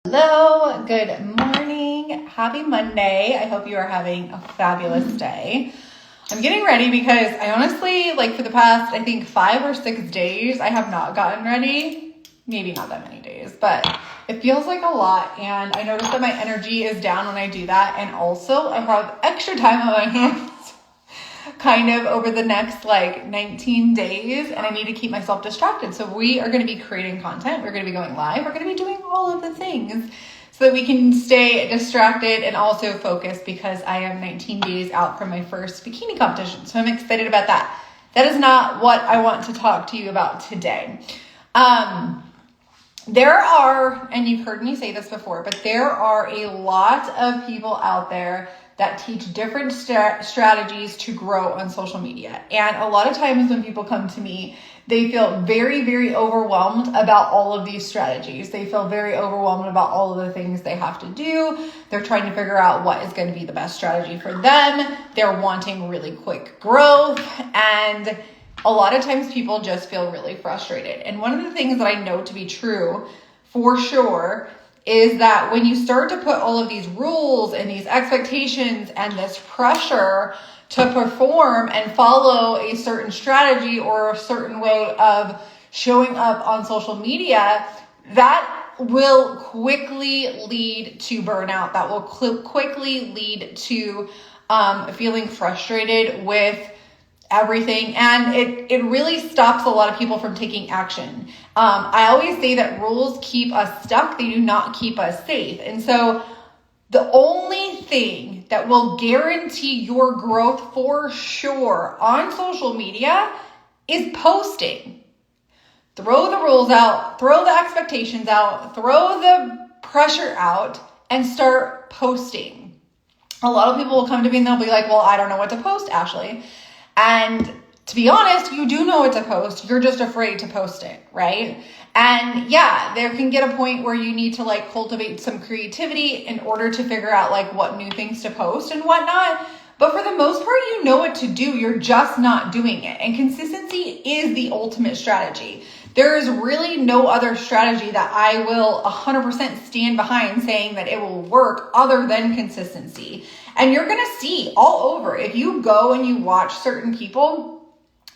Hello, good morning, happy Monday. I hope you are having a fabulous day. I'm getting ready because I honestly, for the past, I think 5 or 6 days, I have not gotten ready. Maybe not that many days, but it feels like a lot. And I notice that my energy is down when I do that. And also I have extra time on my hands kind of over the next 19 days, and I need to keep myself distracted. So we are going to be creating content. We're going to be going live. We're going to be doing all of the things so that we can stay distracted and also focused, because I am 19 days out from my first bikini competition. So I'm excited about that. That is not what I want to talk to you about today. There are, and you've heard me say this before, but there are a lot of people out there that teach different strategies to grow on social media. And a lot of times when people come to me, they feel very, very overwhelmed about all of these strategies. They feel very overwhelmed about all of the things they have to do. They're trying to figure out what is going to be the best strategy for them. They're wanting really quick growth. And a lot of times people just feel really frustrated. And one of the things that I know to be true for sure is that when you start to put all of these rules and these expectations and this pressure to perform and follow a certain strategy or a certain way of showing up on social media, that will quickly lead to burnout. That will quickly lead to feeling frustrated with everything. And it really stops a lot of people from taking action. I always say that rules keep us stuck. They do not keep us safe. And so the only thing that will guarantee your growth for sure on social media is posting. Throw the rules out, throw the expectations out, throw the pressure out, and start posting. A lot of people will come to me and they'll be like, well, I don't know what to post, Ashley. And to be honest, you do know what to post. You're just afraid to post it, right? And yeah, there can get a point where you need to cultivate some creativity in order to figure out what new things to post and whatnot. But for the most part, you know what to do. You're just not doing it. And consistency is the ultimate strategy. There is really no other strategy that I will 100% stand behind saying that it will work other than consistency. And you're going to see all over. If you go and you watch certain people,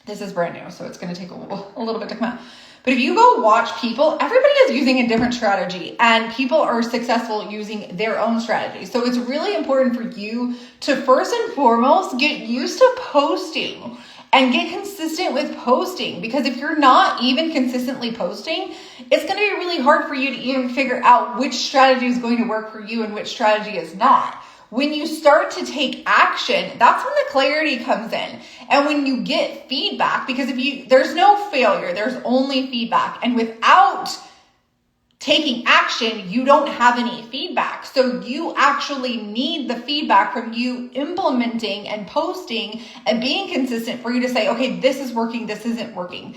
this is brand new, so it's going to take a little bit to come out. But if you go watch people, everybody is using a different strategy, and people are successful using their own strategy. So it's really important for you to first and foremost get used to posting and get consistent with posting, because if you're not even consistently posting, it's going to be really hard for you to even figure out which strategy is going to work for you and which strategy is not. When you start to take action, that's when the clarity comes in. And when you get feedback, because there's no failure, there's only feedback. And without taking action, you don't have any feedback. So you actually need the feedback from you implementing and posting and being consistent for you to say, okay, this is working, this isn't working.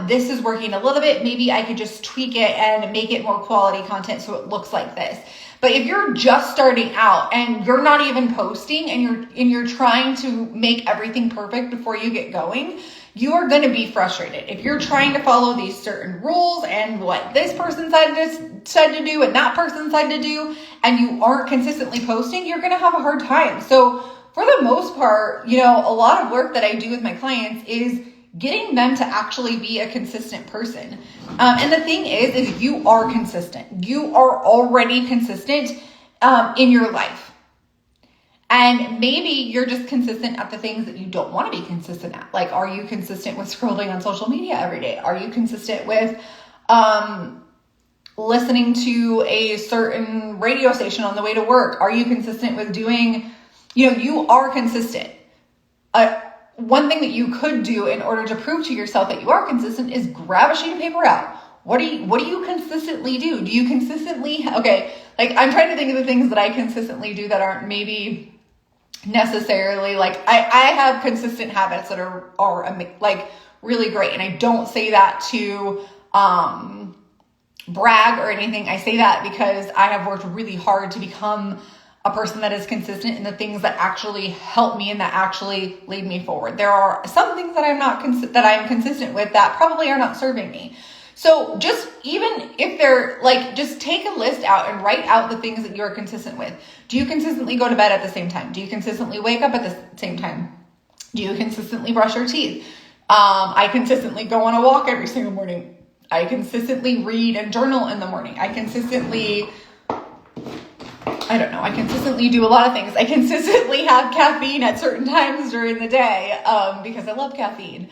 This is working a little bit. Maybe I could just tweak it and make it more quality content so it looks like this. But if you're just starting out and you're not even posting and you're trying to make everything perfect before you get going, you are going to be frustrated. If you're trying to follow these certain rules and what this person said to do and that person said to do, and you aren't consistently posting, you're going to have a hard time. So for the most part, a lot of work that I do with my clients is getting them to actually be a consistent person. And the thing is you are consistent. You are already consistent in your life. And maybe you're just consistent at the things that you don't want to be consistent at. Are you consistent with scrolling on social media every day? Are you consistent with listening to a certain radio station on the way to work? Are you consistent with doing, you are consistent. One thing that you could do in order to prove to yourself that you are consistent is grab a sheet of paper out. What do you consistently do? Do you consistently, I'm trying to think of the things that I consistently do that aren't maybe necessarily I have consistent habits that are really great. And I don't say that to brag or anything. I say that because I have worked really hard to become a person that is consistent in the things that actually help me and that actually lead me forward. There are some things that I'm consistent with that probably are not serving me. So just even if they're like, just take a list out and write out the things that you're consistent with. Do you consistently go to bed at the same time? Do you consistently wake up at the same time? Do you consistently brush your teeth? I consistently go on a walk every single morning. I consistently read and journal in the morning. I consistently do a lot of things. I consistently have caffeine at certain times during the day because I love caffeine.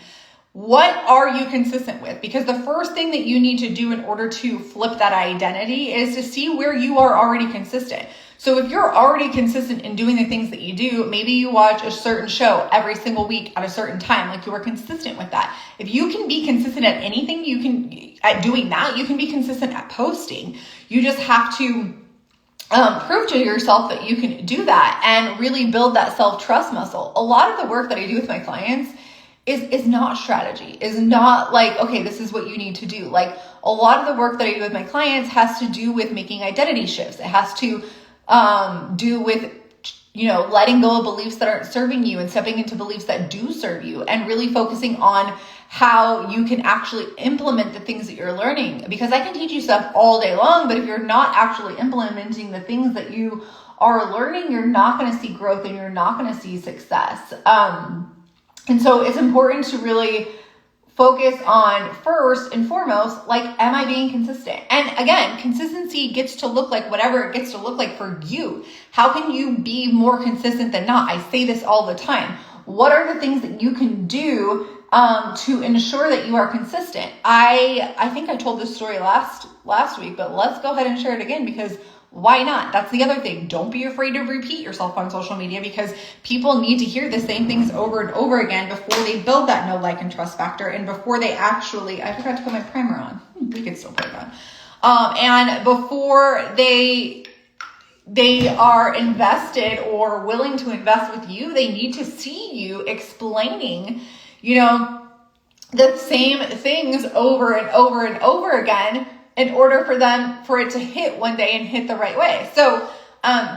What are you consistent with? Because the first thing that you need to do in order to flip that identity is to see where you are already consistent. So if you're already consistent in doing the things that you do, maybe you watch a certain show every single week at a certain time, like you are consistent with that. If you can be consistent at anything, at doing that, you can be consistent at posting. You just have to prove to yourself that you can do that and really build that self-trust muscle. A lot of the work that I do with my clients is not strategy, is not like, okay, this is what you need to do. Like a lot of the work that I do with my clients has to do with making identity shifts. It has to do with, letting go of beliefs that aren't serving you and stepping into beliefs that do serve you, and really focusing on how you can actually implement the things that you're learning. Because I can teach you stuff all day long, but if you're not actually implementing the things that you are learning, you're not going to see growth and you're not going to see success. And so it's important to really focus on, first and foremost, like, am I being consistent? And again, consistency gets to look like whatever it gets to look like for you. How can you be more consistent than not? I say this all the time. What are the things that you can do to ensure that you are consistent? I think I told this story last week, but let's go ahead and share it again, because why not? That's the other thing. Don't be afraid to repeat yourself on social media, because people need to hear the same things over and over again before they build that know, like, and trust factor, and before they actually, I forgot to put my primer on. We could still put it on. And before they are invested or willing to invest with you, they need to see you explaining, the same things over and over and over again, in order for it to hit one day and hit the right way. So I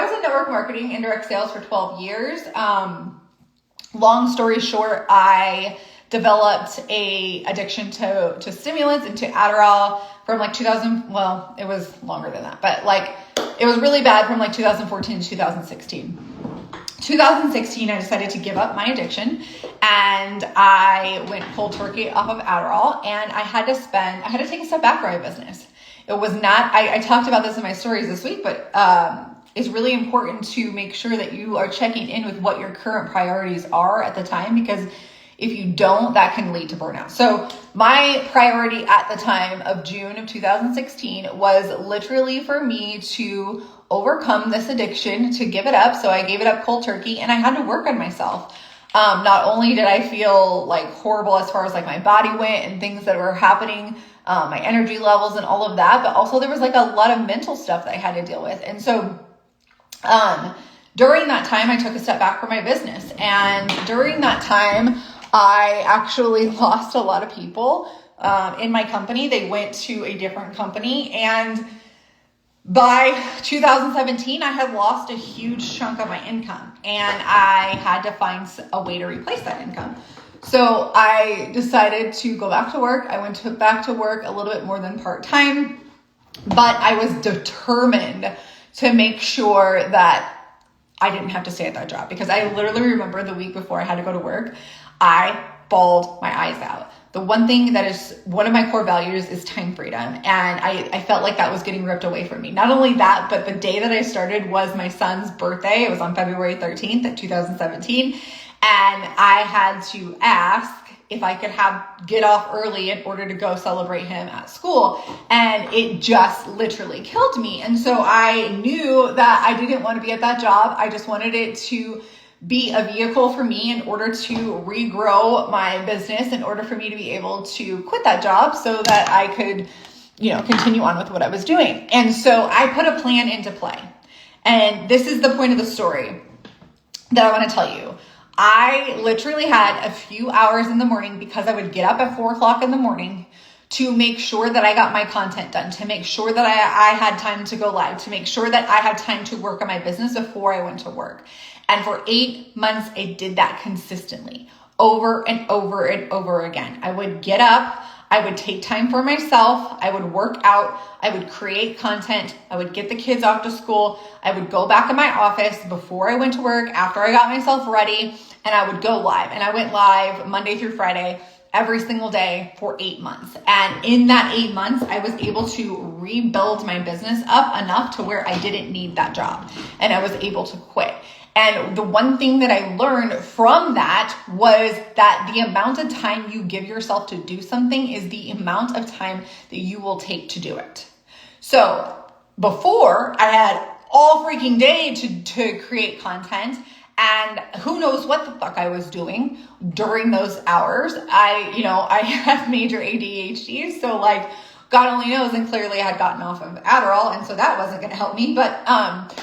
was in network marketing and direct sales for 12 years. Long story short, I developed a addiction to stimulants and to Adderall from like 2000. Well, it was longer than that, but like it was really bad from like 2014 to 2016. 2016, I decided to give up my addiction, and I went cold turkey off of Adderall, and I had to take a step back for my business. It was not, I talked about this in my stories this week, but it's really important to make sure that you are checking in with what your current priorities are at the time, because if you don't, that can lead to burnout. So my priority at the time of June of 2016 was literally for me to overcome this addiction, to give it up. So I gave it up cold turkey, and I had to work on myself. Not only did I feel like horrible as far as like my body went and things that were happening, my energy levels and all of that, but also there was like a lot of mental stuff that I had to deal with. And so during that time, I took a step back from my business. And during that time, I actually lost a lot of people in my company. They went to a different company, and by 2017, I had lost a huge chunk of my income, and I had to find a way to replace that income. So I decided to go back to work. I went back to work a little bit more than part-time, but I was determined to make sure that I didn't have to stay at that job, because I literally remember the week before I had to go to work, I bawled my eyes out. The one thing that is one of my core values is time freedom. And I felt like that was getting ripped away from me. Not only that, but the day that I started was my son's birthday. It was on February 13th of 2017. And I had to ask if I could get off early in order to go celebrate him at school. And it just literally killed me. And so I knew that I didn't want to be at that job. I just wanted it to be a vehicle for me in order to regrow my business, in order for me to be able to quit that job so that I could, continue on with what I was doing. And so I put a plan into play. And this is the point of the story that I want to tell you. I literally had a few hours in the morning, because I would get up at 4:00 in the morning, to make sure that I got my content done, to make sure that I had time to go live, to make sure that I had time to work on my business before I went to work. And for 8 months, I did that consistently, over and over and over again. I would get up, I would take time for myself. I would work out. I would create content. I would get the kids off to school. I would go back in my office before I went to work, after I got myself ready, and I would go live. And I went live Monday through Friday every single day for 8 months. And in that 8 months, I was able to rebuild my business up enough to where I didn't need that job and I was able to quit. And the one thing that I learned from that was that the amount of time you give yourself to do something is the amount of time that you will take to do it. So before, I had all freaking day to create content, and who knows what the fuck I was doing during those hours. I have major ADHD, so like God only knows, and clearly I had gotten off of Adderall, and so that wasn't going to help me. But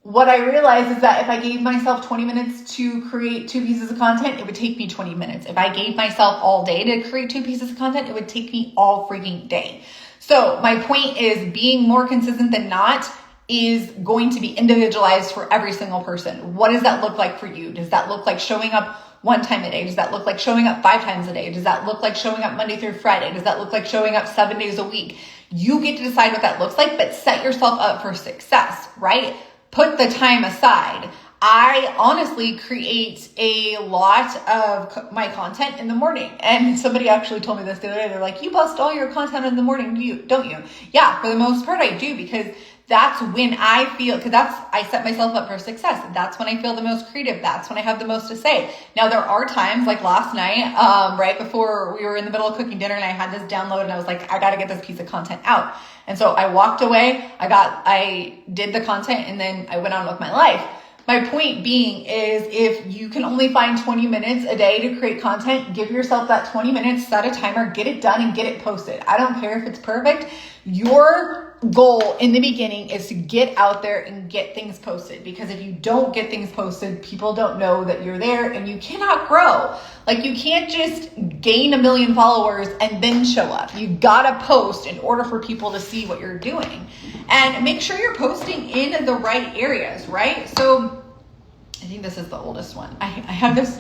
what I realized is that if I gave myself 20 minutes to create 2 pieces of content, it would take me 20 minutes. If I gave myself all day to create 2 pieces of content, it would take me all freaking day. So my point is, being more consistent than not is going to be individualized for every single person. What does that look like for you? Does that look like showing up 1 time a day? Does that look like showing up 5 times a day? Does that look like showing up Monday through Friday? Does that look like showing up 7 days a week? You get to decide what that looks like, but set yourself up for success, right? Put the time aside. I honestly create a lot of my content in the morning. And somebody actually told me this the other day. They're like, you post all your content in the morning, don't you? Yeah, for the most part I do, because that's when I feel, I set myself up for success. That's when I feel the most creative. That's when I have the most to say. Now there are times like last night, right before we were in the middle of cooking dinner, and I had this download and I was like, I got to get this piece of content out. And so I walked away, I did the content, and then I went on with my life. My point being is, if you can only find 20 minutes a day to create content, give yourself that 20 minutes, set a timer, get it done and get it posted. I don't care if it's perfect. Your goal in the beginning is to get out there and get things posted, because if you don't get things posted, people don't know that you're there, and you cannot grow. Like, you can't just gain 1 million followers and then show up. You gotta post in order for people to see what you're doing, and make sure you're posting in the right areas, right? So I think this is the oldest one. I have this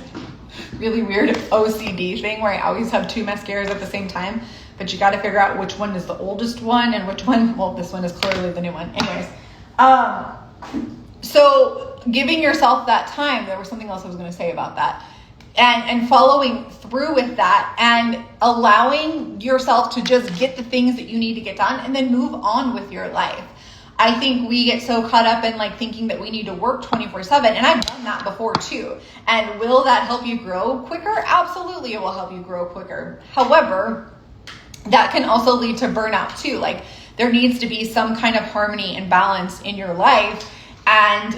really weird OCD thing where I always have 2 mascaras at the same time, but you got to figure out which one is the oldest one and which one, well, this one is clearly the new one. Anyways, so giving yourself that time, there was something else I was going to say about that, and following through with that, and allowing yourself to just get the things that you need to get done and then move on with your life. I think we get so caught up in like thinking that we need to work 24/7, and I've done that before too. And will that help you grow quicker? Absolutely, it will help you grow quicker. However, that can also lead to burnout too. Like, there needs to be some kind of harmony and balance in your life, and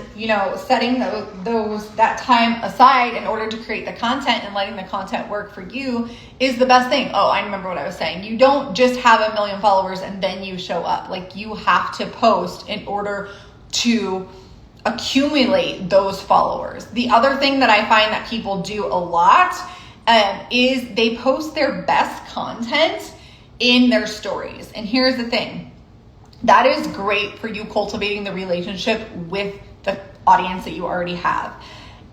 setting that time aside in order to create the content and letting the content work for you is the best thing. Oh, I remember what I was saying. You don't just have 1 million followers and then you show up. Like, you have to post in order to accumulate those followers. The other thing that I find that people do a lot is they post their best content in their stories. And here's the thing. That is great for you cultivating the relationship with the audience that you already have.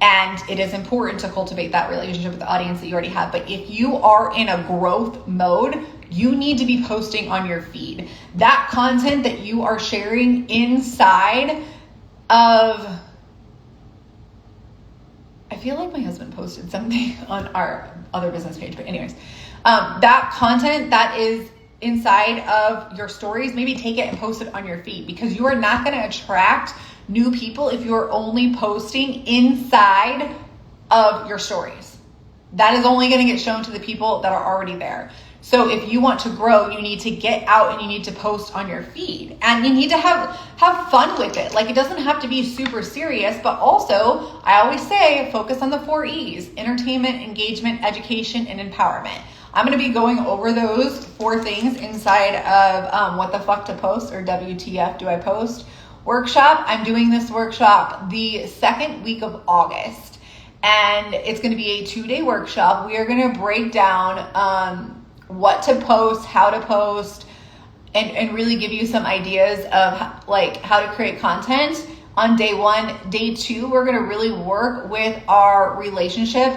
And it is important to cultivate that relationship with the audience that you already have. But if you are in a growth mode, you need to be posting on your feed. That content that you are sharing inside of, I feel like my husband posted something on our other business page, but anyways, that content that is inside of your stories, maybe take it and post it on your feed, because you are not going to attract new people if you're only posting inside of your stories. That is only going to get shown to the people that are already there. So if you want to grow, you need to get out and you need to post on your feed, and you need to have fun with it. Like, it doesn't have to be super serious, but also I always say focus on the 4 E's: entertainment, engagement, education, and empowerment. I'm going to be going over those 4 things inside of What the Fuck to Post, or WTF Do I Post workshop. I'm doing this workshop the 2nd week of August, and it's going to be a 2-day workshop. We are going to break down what to post, how to post, and really give you some ideas of like how to create content on day 1. Day 2, we're going to really work with our relationship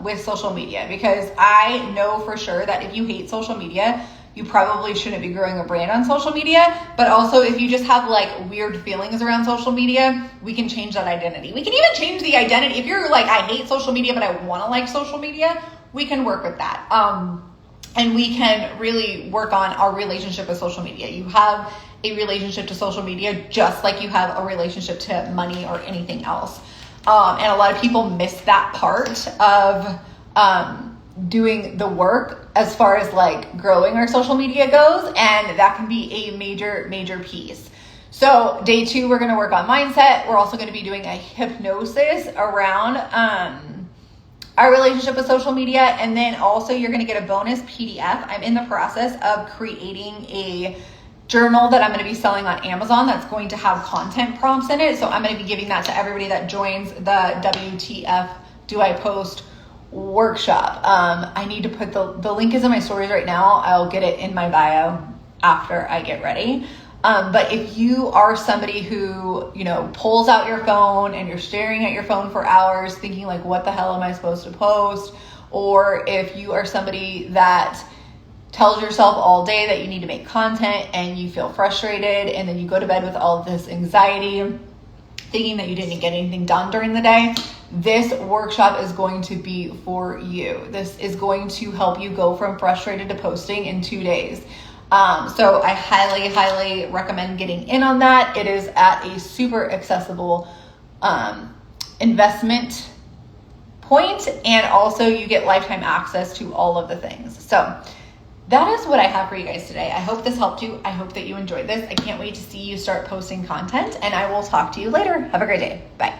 with social media, because I know for sure that if you hate social media, you probably shouldn't be growing a brand on social media. But also, if you just have like weird feelings around social media, we can change that identity. We can even change the identity. If you're like, I hate social media, but I want to like social media, we can work with that. And we can really work on our relationship with social media. You have a relationship to social media just like you have a relationship to money or anything else. And a lot of people miss that part of doing the work as far as like growing our social media goes. And that can be a major piece. So day 2, we're going to work on mindset. We're also going to be doing a hypnosis around our relationship with social media. And then also you're going to get a bonus PDF. I'm in the process of creating a journal that I'm going to be selling on Amazon that's going to have content prompts in it. So I'm going to be giving that to everybody that joins the WTF Do I Post workshop. I need to put the link is in my stories right now. I'll get it in my bio after I get ready. But if you are somebody who, pulls out your phone and you're staring at your phone for hours thinking like, what the hell am I supposed to post? Or if you are somebody that tells yourself all day that you need to make content and you feel frustrated and then you go to bed with all of this anxiety, thinking that you didn't get anything done during the day, this workshop is going to be for you. This is going to help you go from frustrated to posting in 2 days. So I highly recommend getting in on that. It is at a super accessible investment point, and also you get lifetime access to all of the things. So that is what I have for you guys today. I hope this helped you. I hope that you enjoyed this. I can't wait to see you start posting content, and I will talk to you later. Have a great day. Bye.